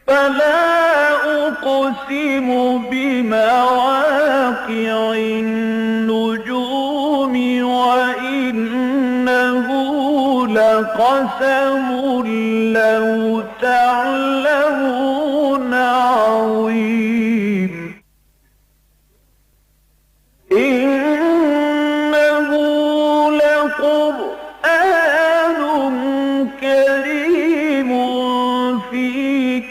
فلا أقسم بمواقع النجوم وإنه لقسم لو تعلمون عظيم إنه لقرآن كريم في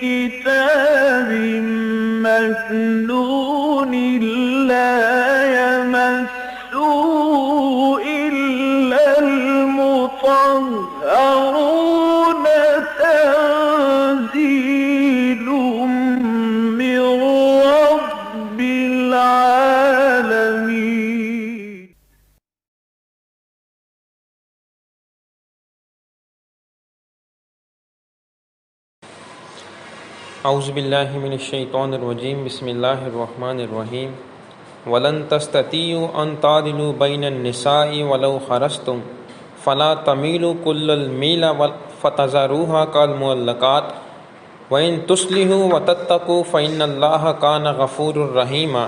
كتاب مكنون لا يمسه إلا المطهرون تنزيل من رب العالمين. اعوذ باللہ من الشیطان الرجیم بسم اللہ الرحمن الرحیم ولن تستطیعوا ان تعدلوا بین النساء ولو حرصتم فلا تمیلوا کل المیل فتذروها کالمعلقات وان تصلحوا وتتقوا فإن اللہ کان غفورا رحیما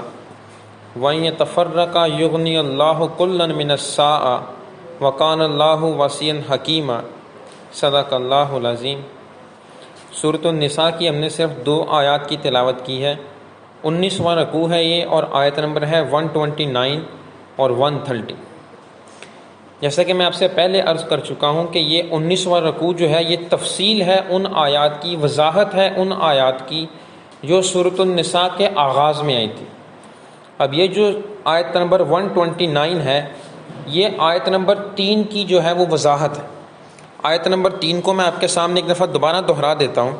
وان یتفرقا یغنی اللہ کلا من السعۃ وکان اللہ واسعا حکیما. صدق اللہ العظیم. سورۃ النساء کی ہم نے صرف 2 آیات کی تلاوت کی ہے. 19واں رکوع ہے یہ، اور آیت نمبر ہے 129 اور 130. جیسا کہ میں آپ سے پہلے عرض کر چکا ہوں کہ یہ 19واں رکوع جو ہے یہ تفصیل ہے ان آیات کی، وضاحت ہے ان آیات کی جو سورۃ النساء کے آغاز میں آئی تھی. اب یہ جو آیت نمبر 129 ہے یہ آیت نمبر 3 کی جو ہے وہ وضاحت ہے. آیت نمبر 3 کو میں آپ کے سامنے ایک دفعہ دوبارہ دہرا دیتا ہوں.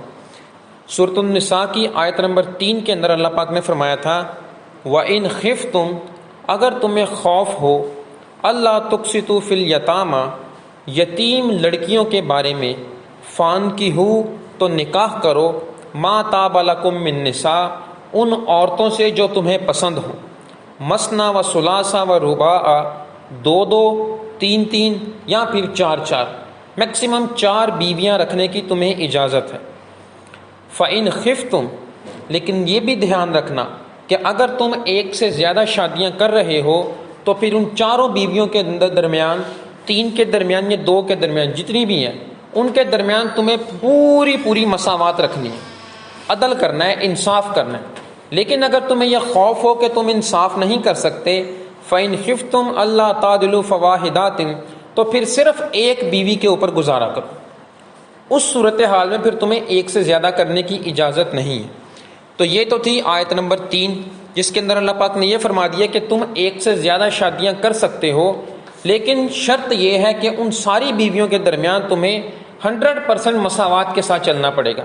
سورۃ النساء کی آیت نمبر 3 کے اندر اللہ پاک نے فرمایا تھا وَإِنْ خِفْتُمْ، اگر تمہیں خوف ہو، اللہ تقسطوا فی الیتامى، یتیم لڑکیوں کے بارے میں، فانکحوا، تو نکاح کرو، ما طاب لکم من نساء، ان عورتوں سے جو تمہیں پسند ہوں، مثنی و ثلاث و رباع، 2 3 یا پھر 4 میکسیمم 4 بیویاں رکھنے کی تمہیں اجازت ہے. فَإِنْ خِفْتُمْ، لیکن یہ بھی دھیان رکھنا کہ اگر تم ایک سے زیادہ شادیاں کر رہے ہو تو پھر ان 4 بیویوں کے درمیان، 3 کے درمیان یا 2 کے درمیان، جتنی بھی ہیں ان کے درمیان تمہیں پوری مساوات رکھنی ہے، عدل کرنا ہے، انصاف کرنا ہے. لیکن اگر تمہیں یہ خوف ہو کہ تم انصاف نہیں کر سکتے، فَإِنْ خِفْتُمْ أَلَّا تَعْدِلُوا فَوَاحِدَةٍ، تو پھر صرف ایک بیوی کے اوپر گزارا کرو. اس صورتحال میں پھر تمہیں ایک سے زیادہ کرنے کی اجازت نہیں ہے. تو یہ تو تھی آیت نمبر 3 جس کے اندر اللہ پاک نے یہ فرما دیا کہ تم ایک سے زیادہ شادیاں کر سکتے ہو، لیکن شرط یہ ہے کہ ان ساری بیویوں کے درمیان تمہیں 100% مساوات کے ساتھ چلنا پڑے گا.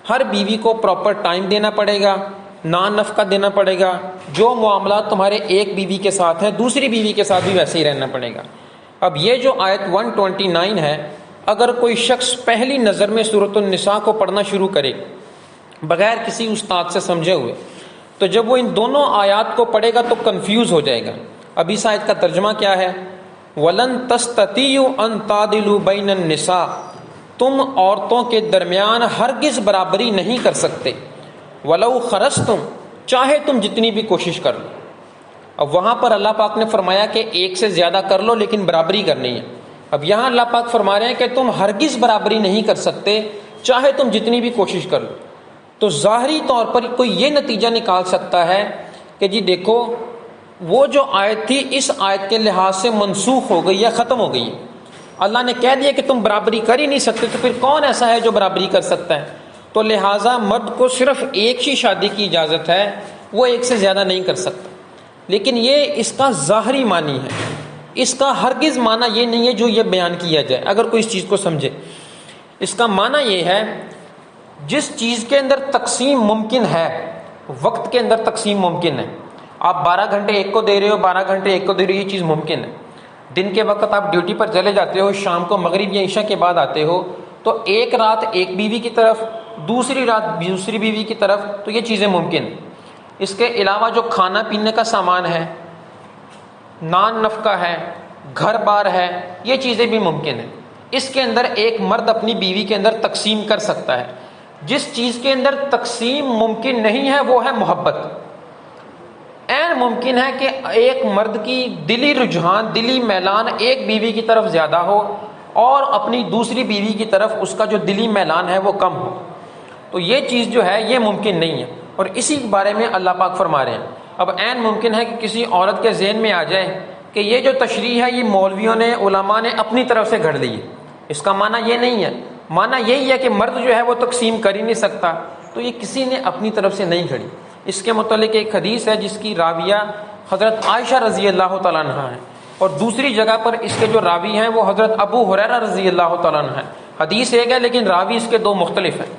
ہر بیوی کو پراپر ٹائم دینا پڑے گا، نان نفقہ دینا پڑے گا. جو معاملات تمہارے ایک بیوی کے ساتھ ہیں دوسری بیوی کے ساتھ بھی ویسے ہی رہنا پڑے گا. اب یہ جو آیت 129 ہے، اگر کوئی شخص پہلی نظر میں سورۃ النساء کو پڑھنا شروع کرے بغیر کسی استاد سے سمجھے ہوئے، تو جب وہ ان دونوں آیات کو پڑھے گا تو کنفیوز ہو جائے گا. اب اس آیت کا ترجمہ کیا ہے؟ وَلَن تَسْتَطِيعُوا أَن تَعْدِلُوا بَيْنَ النِّسَاءِ، تم عورتوں کے درمیان ہرگز برابری نہیں کر سکتے. وَلَوْ خَرَصْتُمْ، چاہے تم جتنی بھی کوشش کر لو. اب وہاں پر اللہ پاک نے فرمایا کہ ایک سے زیادہ کر لو لیکن برابری کرنی ہے. اب یہاں اللہ پاک فرما رہے ہیں کہ تم ہرگز برابری نہیں کر سکتے چاہے تم جتنی بھی کوشش کر لو. تو ظاہری طور پر کوئی یہ نتیجہ نکال سکتا ہے کہ جی دیکھو وہ جو آیت تھی اس آیت کے لحاظ سے منسوخ ہو گئی ہے، ختم ہو گئی ہے. اللہ نے کہہ دیا کہ تم برابری کر ہی نہیں سکتے، تو پھر کون ایسا ہے جو برابری کر سکتا ہے؟ تو لہٰذا مرد کو صرف ایک ہی شادی کی اجازت ہے، وہ ایک سے زیادہ نہیں کر سکتا. لیکن یہ اس کا ظاہری معنی ہے، اس کا ہرگز معنی یہ نہیں ہے جو یہ بیان کیا جائے. اگر کوئی اس چیز کو سمجھے، اس کا معنی یہ ہے جس چیز کے اندر تقسیم ممکن ہے، وقت کے اندر تقسیم ممکن ہے. آپ 12 گھنٹے ایک کو دے رہے ہو، 12 گھنٹے ایک کو دے رہے ہو، یہ چیز ممکن ہے. دن کے وقت آپ ڈیوٹی پر چلے جاتے ہو، شام کو مغرب یا عشاء کے بعد آتے ہو، تو ایک رات ایک بیوی کی طرف، دوسری رات دوسری بیوی کی طرف، تو یہ چیزیں ممکن ہیں. اس کے علاوہ جو کھانا پینے کا سامان ہے، نان نفقہ ہے، گھر بار ہے، یہ چیزیں بھی ممکن ہیں. اس کے اندر ایک مرد اپنی بیوی کے اندر تقسیم کر سکتا ہے. جس چیز کے اندر تقسیم ممکن نہیں ہے وہ ہے محبت۔ عین ممکن ہے کہ ایک مرد کی دلی رجحان، دلی میلان ایک بیوی کی طرف زیادہ ہو اور اپنی دوسری بیوی کی طرف اس کا جو دلی میلان ہے وہ کم ہو، تو یہ چیز جو ہے یہ ممکن نہیں ہے، اور اسی بارے میں اللہ پاک فرما رہے ہیں۔ اب عین ممکن ہے کہ کسی عورت کے ذہن میں آ جائے کہ یہ جو تشریح ہے یہ مولویوں نے، علماء نے اپنی طرف سے گھڑ لی ہے، اس کا معنی یہ نہیں ہے، معنی یہی ہے کہ مرد جو ہے وہ تقسیم کر ہی نہیں سکتا، تو یہ کسی نے اپنی طرف سے نہیں گھڑی۔ اس کے متعلق ایک حدیث ہے جس کی راویہ حضرت عائشہ رضی اللہ تعالیٰ عنہ ہے، اور دوسری جگہ پر اس کے جو راوی ہیں وہ حضرت ابو ہریرہ رضی اللہ تعالیٰ عنہ ہے۔ حدیث ایک ہے لیکن راوی اس کے دو مختلف ہیں۔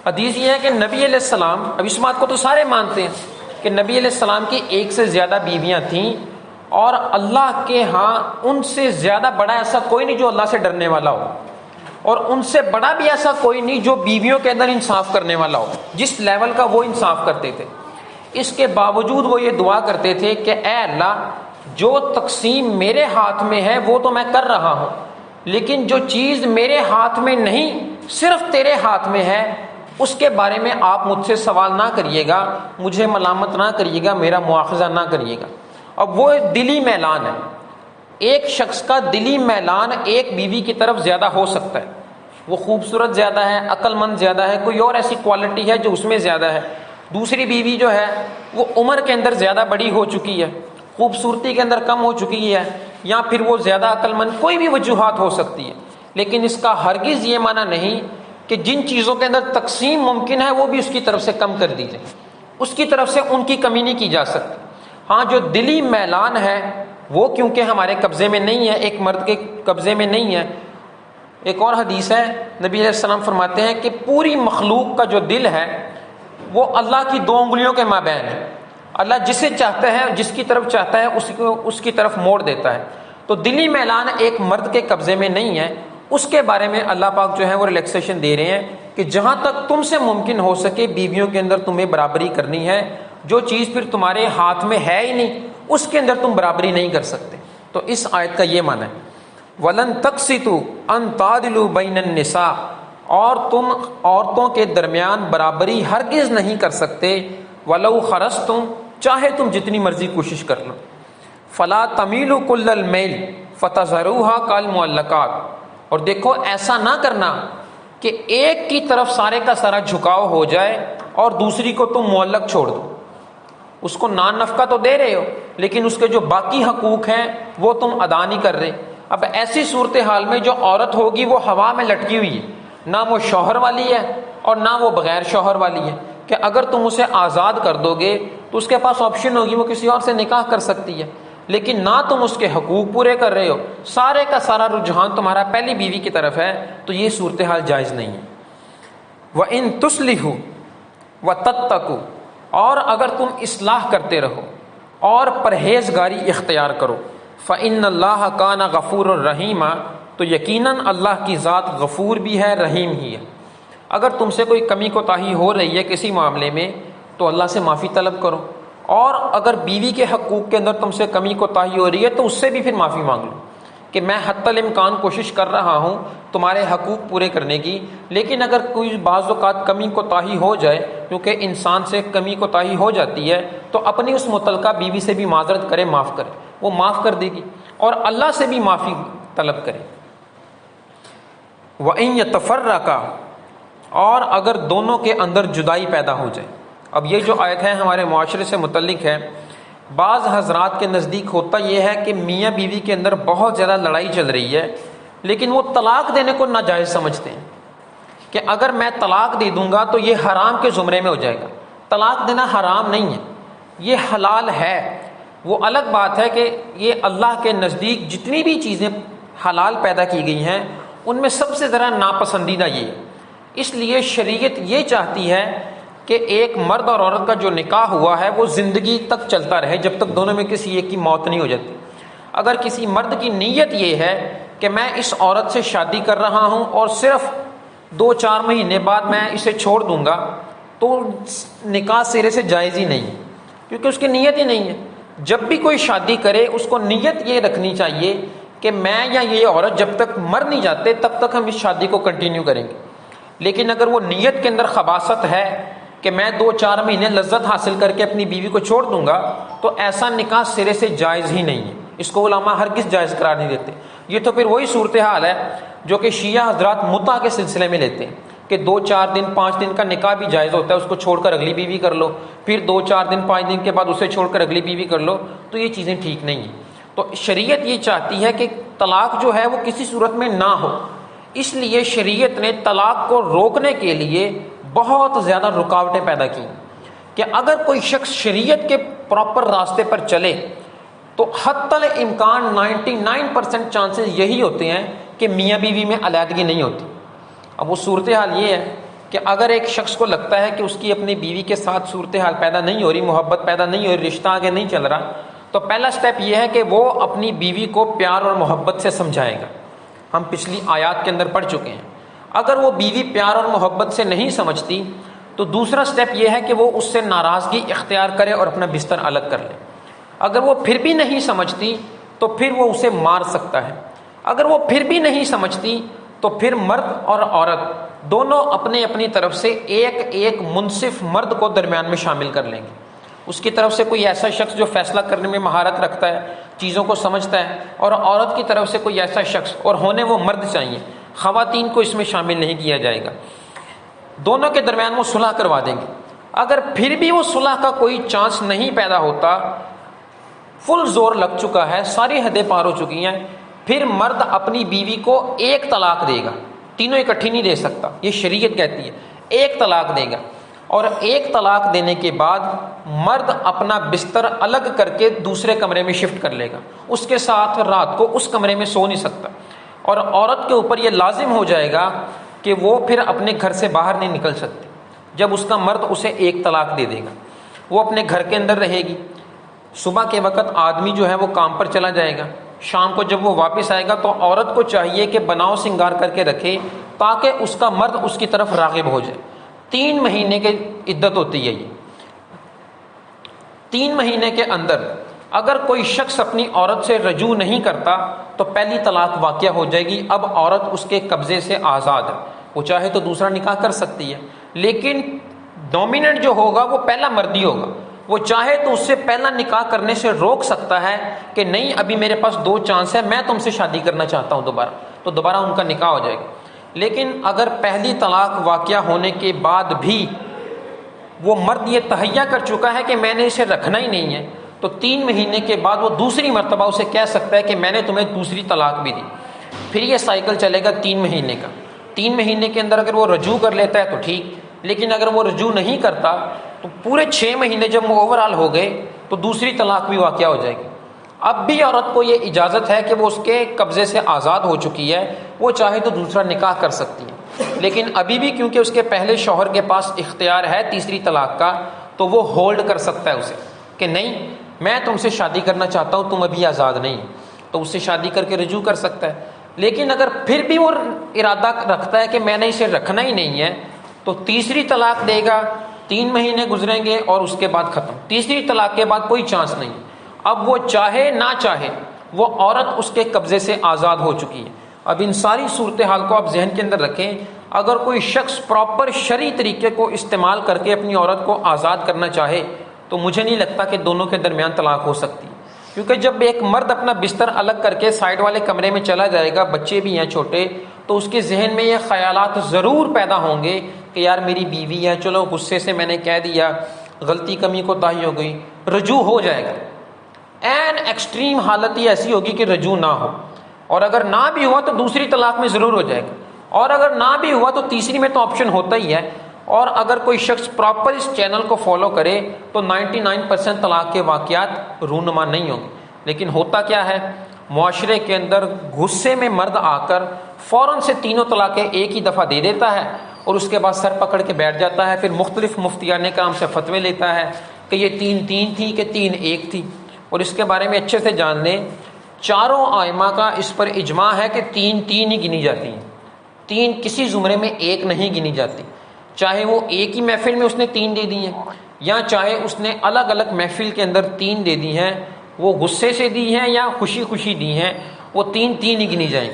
حدیث یہ ہے کہ نبی علیہ السلام، اب اس بات کو تو سارے مانتے ہیں کہ نبی علیہ السلام کی ایک سے زیادہ بیویاں تھیں، اور اللہ کے ہاں ان سے زیادہ بڑا ایسا کوئی نہیں جو اللہ سے ڈرنے والا ہو، اور ان سے بڑا بھی ایسا کوئی نہیں جو بیویوں کے اندر انصاف کرنے والا ہو، جس لیول کا وہ انصاف کرتے تھے۔ اس کے باوجود وہ یہ دعا کرتے تھے کہ اے اللہ، جو تقسیم میرے ہاتھ میں ہے وہ تو میں کر رہا ہوں، لیکن جو چیز میرے ہاتھ میں نہیں صرف تیرے ہاتھ میں ہے، اس کے بارے میں آپ مجھ سے سوال نہ کریے گا، مجھے ملامت نہ کریے گا، میرا مواخذہ نہ کریے گا۔ اب وہ دلی میلان ہے، ایک شخص کا دلی میلان ایک بیوی کی طرف زیادہ ہو سکتا ہے، وہ خوبصورت زیادہ ہے، عقل مند زیادہ ہے، کوئی اور ایسی کوالٹی ہے جو اس میں زیادہ ہے، دوسری بیوی جو ہے وہ عمر کے اندر زیادہ بڑی ہو چکی ہے، خوبصورتی کے اندر کم ہو چکی ہے، یا پھر وہ زیادہ عقل مند، کوئی بھی وجوہات ہو سکتی ہے، لیکن اس کا ہرگز یہ معنی نہیں کہ جن چیزوں کے اندر تقسیم ممکن ہے وہ بھی اس کی طرف سے کم کر دی جائے، اس کی طرف سے ان کی کمی نہیں کی جا سکتی۔ ہاں جو دلی میلان ہے وہ کیونکہ ہمارے قبضے میں نہیں ہے، ایک مرد کے قبضے میں نہیں ہے۔ ایک اور حدیث ہے، نبی علیہ السلام فرماتے ہیں کہ پوری مخلوق کا جو دل ہے وہ اللہ کی دو انگلیوں کے مابین ہے، اللہ جسے چاہتا ہے، جس کی طرف چاہتا ہے اس کی طرف موڑ دیتا ہے، تو دلی میلان ایک مرد کے قبضے میں نہیں ہے۔ اس کے بارے میں اللہ پاک جو ہے وہ ریلیکسیشن دے رہے ہیں کہ جہاں تک تم سے ممکن ہو سکے بیویوں کے اندر تمہیں برابری کرنی ہے، جو چیز پھر تمہارے ہاتھ میں ہے ہی نہیں اس کے اندر تم برابری نہیں کر سکتے۔ تو اس آیت کا یہ معنی ہے وَلَن تَقْسِطُوا أَن تَعْدِلُوا بَيْنَ النِّسَاءِ، اور تم عورتوں کے درمیان برابری ہرگز نہیں کر سکتے، وَلَوْ خَرَصْتُمْ، چاہے تم جتنی مرضی کوشش کر لو، فَلَا تَمِيلُوا كُلَّ الْمَيْلِ فَتَذَرُوهَا كَالْمُعَلَّقَاتِ، اور دیکھو ایسا نہ کرنا کہ ایک کی طرف سارے کا سارا جھکاؤ ہو جائے اور دوسری کو تم معلق چھوڑ دو، اس کو نان نفقہ تو دے رہے ہو لیکن اس کے جو باقی حقوق ہیں وہ تم ادا نہیں کر رہے۔ اب ایسی صورتحال میں جو عورت ہوگی وہ ہوا میں لٹکی ہوئی ہے، نہ وہ شوہر والی ہے اور نہ وہ بغیر شوہر والی ہے، کہ اگر تم اسے آزاد کر دو گے تو اس کے پاس آپشن ہوگی وہ کسی اور سے نکاح کر سکتی ہے، لیکن نہ تم اس کے حقوق پورے کر رہے ہو، سارے کا سارا رجحان تمہارا پہلی بیوی کی طرف ہے، تو یہ صورتحال جائز نہیں ہے۔ وَإِن تُصْلِحُوا وَتَتَّقُوا، اور اگر تم اصلاح کرتے رہو اور پرہیزگاری اختیار کرو، فَإِنَّ اللَّهَ كَانَ غَفُورًا رَحِيمًا، تو یقیناً اللہ کی ذات غفور بھی ہے، رحیم ہی ہے۔ اگر تم سے کوئی کمی کوتاہی ہو رہی ہے کسی معاملے میں تو اللہ سے معافی طلب کرو، اور اگر بیوی کے حقوق کے اندر تم سے کمی کوتاہی ہو رہی ہے تو اس سے بھی پھر معافی مانگ لو کہ میں حتی الامکان کوشش کر رہا ہوں تمہارے حقوق پورے کرنے کی، لیکن اگر کوئی بعض اوقات کمی کوتاہی ہو جائے، کیونکہ انسان سے کمی کوتاہی ہو جاتی ہے، تو اپنی اس متعلقہ بیوی سے بھی معذرت کرے، معاف کرے، وہ معاف کر دے گی، اور اللہ سے بھی معافی طلب کرے۔ وَإِن يَتَفَرَّقَا، اور اگر دونوں کے اندر جدائی پیدا ہو جائے۔ اب یہ جو آیت ہے ہمارے معاشرے سے متعلق ہے، بعض حضرات کے نزدیک ہوتا یہ ہے کہ میاں بیوی کے اندر بہت زیادہ لڑائی چل رہی ہے، لیکن وہ طلاق دینے کو ناجائز سمجھتے ہیں کہ اگر میں طلاق دے دوں گا تو یہ حرام کے زمرے میں ہو جائے گا۔ طلاق دینا حرام نہیں ہے، یہ حلال ہے۔ وہ الگ بات ہے کہ یہ اللہ کے نزدیک جتنی بھی چیزیں حلال پیدا کی گئی ہیں ان میں سب سے ذرا ناپسندیدہ یہ ہے، اس لیے شریعت یہ چاہتی ہے کہ ایک مرد اور عورت کا جو نکاح ہوا ہے وہ زندگی تک چلتا رہے، جب تک دونوں میں کسی ایک کی موت نہیں ہو جاتی۔ اگر کسی مرد کی نیت یہ ہے کہ میں اس عورت سے شادی کر رہا ہوں اور صرف 2-4 مہینے بعد میں اسے چھوڑ دوں گا، تو نکاح سرے سے جائز ہی نہیں، کیونکہ اس کی نیت ہی نہیں ہے۔ جب بھی کوئی شادی کرے اس کو نیت یہ رکھنی چاہیے کہ میں یا یہ عورت جب تک مر نہیں جاتے تب تک ہم اس شادی کو کنٹینیو کریں گے۔ لیکن اگر وہ نیت کے اندر خباثت ہے کہ میں 2-4 مہینے لذت حاصل کر کے اپنی بیوی کو چھوڑ دوں گا، تو ایسا نکاح سرے سے جائز ہی نہیں ہے، اس کو علماء ہرگز جائز قرار نہیں دیتے۔ یہ تو پھر وہی صورتحال ہے جو کہ شیعہ حضرات متع کے سلسلے میں لیتے ہیں کہ 2-4 دن 5 دن کا نکاح بھی جائز ہوتا ہے، اس کو چھوڑ کر اگلی بیوی کر لو، پھر 2-4 دن 5 دن کے بعد اسے چھوڑ کر اگلی بیوی کر لو، تو یہ چیزیں ٹھیک نہیں ہیں۔ تو شریعت یہ چاہتی ہے کہ طلاق جو ہے وہ کسی صورت میں نہ ہو، اس لیے شریعت نے طلاق کو روکنے کے لیے بہت زیادہ رکاوٹیں پیدا کی کہ اگر کوئی شخص شریعت کے پراپر راستے پر چلے تو حتی الامکان 99% چانسز یہی ہوتے ہیں کہ میاں بیوی میں علیحدگی نہیں ہوتی۔ اب وہ صورتحال یہ ہے کہ اگر ایک شخص کو لگتا ہے کہ اس کی اپنی بیوی کے ساتھ صورتحال پیدا نہیں ہو رہی، محبت پیدا نہیں ہو رہی، رشتہ آگے نہیں چل رہا، تو پہلا سٹیپ یہ ہے کہ وہ اپنی بیوی کو پیار اور محبت سے سمجھائے گا۔ ہم پچھلی آیات کے اندر پڑھ چکے ہیں۔ اگر وہ بیوی پیار اور محبت سے نہیں سمجھتی تو دوسرا سٹیپ یہ ہے کہ وہ اس سے ناراضگی اختیار کرے اور اپنا بستر الگ کر لے۔ اگر وہ پھر بھی نہیں سمجھتی تو پھر وہ اسے مار سکتا ہے۔ اگر وہ پھر بھی نہیں سمجھتی تو پھر مرد اور عورت دونوں اپنے اپنی طرف سے ایک منصف مرد کو درمیان میں شامل کر لیں گے۔ اس کی طرف سے کوئی ایسا شخص جو فیصلہ کرنے میں مہارت رکھتا ہے، چیزوں کو سمجھتا ہے، اور عورت کی طرف سے کوئی ایسا شخص، اور ہونے وہ مرد چاہیے، خواتین کو اس میں شامل نہیں کیا جائے گا۔ دونوں کے درمیان وہ صلح کروا دیں گے۔ اگر پھر بھی وہ صلح کا کوئی چانس نہیں پیدا ہوتا، فل زور لگ چکا ہے، ساری حدیں پار ہو چکی ہیں، پھر مرد اپنی بیوی کو ایک طلاق دے گا، تینوں اکٹھی نہیں دے سکتا، یہ شریعت کہتی ہے، ایک طلاق دے گا، اور ایک طلاق دینے کے بعد مرد اپنا بستر الگ کر کے دوسرے کمرے میں شفٹ کر لے گا، اس کے ساتھ رات کو اس کمرے میں سو نہیں سکتا، اور عورت کے اوپر یہ لازم ہو جائے گا کہ وہ پھر اپنے گھر سے باہر نہیں نکل سکتی جب اس کا مرد اسے ایک طلاق دے دے گا۔ وہ اپنے گھر کے اندر رہے گی، صبح کے وقت آدمی جو ہے وہ کام پر چلا جائے گا، شام کو جب وہ واپس آئے گا تو عورت کو چاہیے کہ بناؤ سنگار کر کے رکھے تاکہ اس کا مرد اس کی طرف راغب ہو جائے۔ 3 مہینے کی عدت ہوتی ہے یہ۔ 3 مہینے کے اندر اگر کوئی شخص اپنی عورت سے رجوع نہیں کرتا تو پہلی طلاق واقع ہو جائے گی۔ اب عورت اس کے قبضے سے آزاد ہے، وہ چاہے تو دوسرا نکاح کر سکتی ہے، لیکن ڈومیننٹ جو ہوگا وہ پہلا مردی ہوگا۔ وہ چاہے تو اس سے پہلا نکاح کرنے سے روک سکتا ہے کہ نہیں ابھی میرے پاس 2 چانس ہے، میں تم سے شادی کرنا چاہتا ہوں دوبارہ، تو دوبارہ ان کا نکاح ہو جائے گا۔ لیکن اگر پہلی طلاق واقع ہونے کے بعد بھی وہ مرد یہ تہیہ کر چکا ہے کہ میں نے اسے رکھنا ہی نہیں ہے، تو 3 مہینے کے بعد وہ دوسری مرتبہ اسے کہہ سکتا ہے کہ میں نے تمہیں دوسری طلاق بھی دی۔ پھر یہ سائیکل چلے گا 3 مہینے کا۔ 3 مہینے کے اندر اگر وہ رجوع کر لیتا ہے تو ٹھیک، لیکن اگر وہ رجوع نہیں کرتا تو پورے 6 مہینے جب وہ اوور آل ہو گئے تو دوسری طلاق بھی واقع ہو جائے گی۔ اب بھی عورت کو یہ اجازت ہے کہ وہ اس کے قبضے سے آزاد ہو چکی ہے، وہ چاہے تو دوسرا نکاح کر سکتی ہے، لیکن ابھی بھی کیونکہ اس کے پہلے شوہر کے پاس اختیار ہے تیسری طلاق کا، تو وہ ہولڈ کر سکتا ہے اسے کہ نہیں میں تم سے شادی کرنا چاہتا ہوں، تم ابھی آزاد نہیں، تو اس سے شادی کر کے رجوع کر سکتا ہے۔ لیکن اگر پھر بھی وہ ارادہ رکھتا ہے کہ میں نے اسے رکھنا ہی نہیں ہے تو تیسری طلاق دے گا، 3 مہینے گزریں گے اور اس کے بعد ختم۔ تیسری طلاق کے بعد کوئی چانس نہیں، اب وہ چاہے نہ چاہے وہ عورت اس کے قبضے سے آزاد ہو چکی ہے۔ اب ان ساری صورتحال کو آپ ذہن کے اندر رکھیں، اگر کوئی شخص پراپر شرعی طریقے کو استعمال کر کے اپنی عورت کو آزاد کرنا چاہے تو مجھے نہیں لگتا کہ دونوں کے درمیان طلاق ہو سکتی، کیونکہ جب ایک مرد اپنا بستر الگ کر کے سائڈ والے کمرے میں چلا جائے گا، بچے بھی ہیں چھوٹے، تو اس کے ذہن میں یہ خیالات ضرور پیدا ہوں گے کہ یار میری بیوی ہے، چلو غصے سے میں نے کہہ دیا، غلطی کمی کوتاہی ہو گئی، رجوع ہو جائے گا۔ این ایکسٹریم حالت یہ ایسی ہوگی کہ رجوع نہ ہو، اور اگر نہ بھی ہوا تو دوسری طلاق میں ضرور ہو جائے گا، اور اگر نہ بھی ہوا تو تیسری میں تو آپشن ہوتا ہی ہے۔ اور اگر کوئی شخص پراپر اس چینل کو فالو کرے تو 99% طلاق کے واقعات رونما نہیں ہوں گے۔ لیکن ہوتا کیا ہے، معاشرے کے اندر غصے میں مرد آ کر فوراً سے تینوں طلاقیں ایک ہی دفعہ دے دیتا ہے، اور اس کے بعد سر پکڑ کے بیٹھ جاتا ہے، پھر مختلف مفتیان کرام سے فتوے لیتا ہے کہ یہ 3 تھی کہ 3 1 تھی۔ اور اس کے بارے میں اچھے سے جان لیں، چاروں ائمہ کا اس پر اجماع ہے کہ 3 ہی گنی جاتی ہیں، 3 کسی زمرے میں 1 نہیں گنی جاتی، چاہے وہ ایک ہی محفل میں اس نے 3 دے دی ہیں یا چاہے اس نے الگ الگ محفل کے اندر 3 دے دی ہیں، وہ غصے سے دی ہیں یا خوشی خوشی دی ہیں، وہ 3 ہی گنی جائیں۔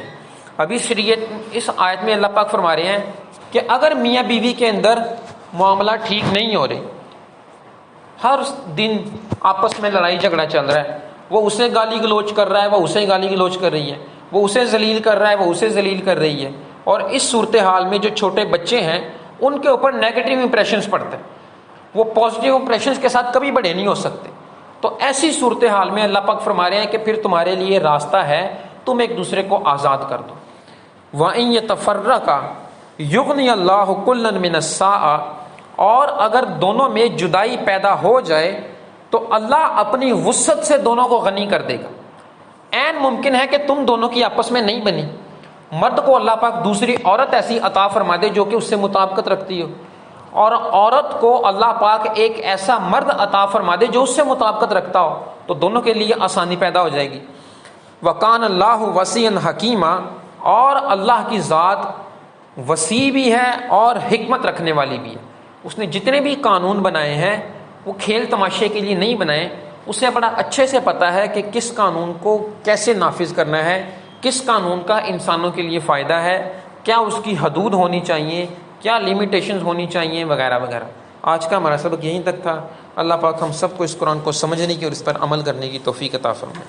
ابھی شریعت اس آیت میں اللہ پاک فرما رہے ہیں کہ اگر میاں بیوی کے اندر معاملہ ٹھیک نہیں ہو رہے، ہر دن آپس میں لڑائی جھگڑا چل رہا ہے، وہ اسے گالی گلوچ کر رہا ہے، وہ اسے گالی گلوچ کر رہی ہے، وہ اسے ذلیل کر رہا ہے، وہ اسے ذلیل کر رہی ہے، اور اس صورتحال میں جو چھوٹے بچے ہیں ان کے اوپر نیگیٹو امپریشنز پڑتے ہیں، وہ پازیٹیو امپریشنز کے ساتھ کبھی بڑے نہیں ہو سکتے. تو ایسی صورتحال میں اللہ پاک فرما رہے ہیں کہ پھر تمہارے لیے راستہ ہے، تم ایک دوسرے کو آزاد کر دو. وَإِن يَتَفَرَّقَا يُغْنِ اللَّهُ كُلًّا مِنَ السَّعَةِ، اور اگر دونوں میں جدائی پیدا ہو جائے تو اللہ اپنی وسعت سے دونوں کو غنی کر دے گا. عین ممکن ہے کہ تم دونوں کی آپس میں نہیں بنی، مرد کو اللہ پاک دوسری عورت ایسی عطا فرما دے جو کہ اس سے مطابقت رکھتی ہو، اور عورت کو اللہ پاک ایک ایسا مرد عطا فرما دے جو اس سے مطابقت رکھتا ہو، تو دونوں کے لیے آسانی پیدا ہو جائے گی. وَقَانَ اللَّهُ وَسِيعًا حَكِيمًا، اور اللہ کی ذات وسیع بھی ہے اور حکمت رکھنے والی بھی ہے. اس نے جتنے بھی قانون بنائے ہیں وہ کھیل تماشے کے لیے نہیں بنائے، اسے بڑا اچھے سے پتہ ہے کہ کس قانون کو کیسے نافذ کرنا ہے، کس قانون کا انسانوں کے لیے فائدہ ہے، کیا اس کی حدود ہونی چاہیے، کیا لیمیٹیشنز ہونی چاہیے، وغیرہ وغیرہ. آج کا ہمارا سبق یہیں تک تھا. اللہ پاک ہم سب کو اس قرآن کو سمجھنے کی اور اس پر عمل کرنے کی توفیق عطا فرمائے.